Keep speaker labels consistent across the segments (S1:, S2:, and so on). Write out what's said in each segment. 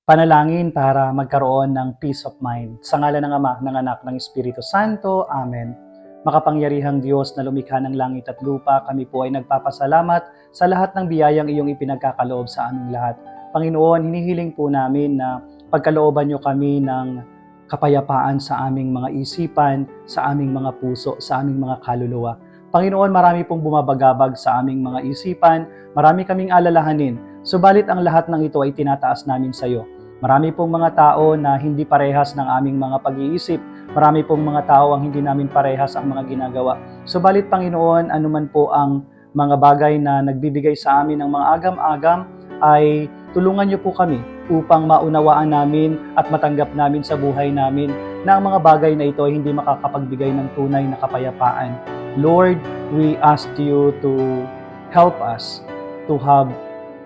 S1: Panalangin para magkaroon ng peace of mind. Sa ngalan ng Ama, ng Anak, ng Espiritu Santo. Amen. Makapangyarihang Diyos na lumikha ng langit at lupa, kami po ay nagpapasalamat sa lahat ng biyayang iyong ipinagkakaloob sa aming lahat. Panginoon, hinihiling po namin na pagkalooban niyo kami ng kapayapaan sa aming mga isipan, sa aming mga puso, sa aming mga kaluluwa. Panginoon, marami pong bumabagabag sa aming mga isipan, marami kaming alalahanin, subalit ang lahat ng ito ay tinataas namin sa iyo. Marami pong mga tao na hindi parehas ng aming mga pag-iisip. Marami pong mga tao ang hindi namin parehas ang mga ginagawa. Subalit Panginoon, anuman po ang mga bagay na nagbibigay sa amin ng mga agam-agam, ay tulungan niyo po kami upang maunawaan namin at matanggap namin sa buhay namin na ang mga bagay na ito ay hindi makakapagbigay ng tunay na kapayapaan. Lord, we ask you to help us to have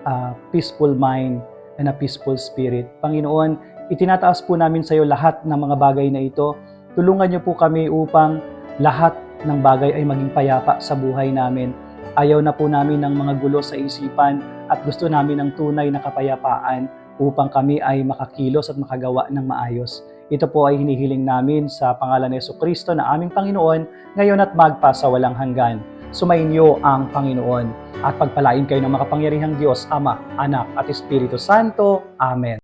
S1: a peaceful mind and a peaceful spirit. Panginoon, itinataas po namin sa iyo lahat ng mga bagay na ito. Tulungan niyo po kami upang lahat ng bagay ay maging payapa sa buhay namin. Ayaw na po namin ng mga gulo sa isipan at gusto namin ng tunay na kapayapaan upang kami ay makakilos at makagawa ng maayos. Ito po ay hinihiling namin sa pangalan ni Jesucristo na aming Panginoon, ngayon at magpa sa walang hanggan. Sumainyo ang Panginoon at pagpalain kayo ng makapangyarihang Diyos, Ama, Anak at Espiritu Santo. Amen.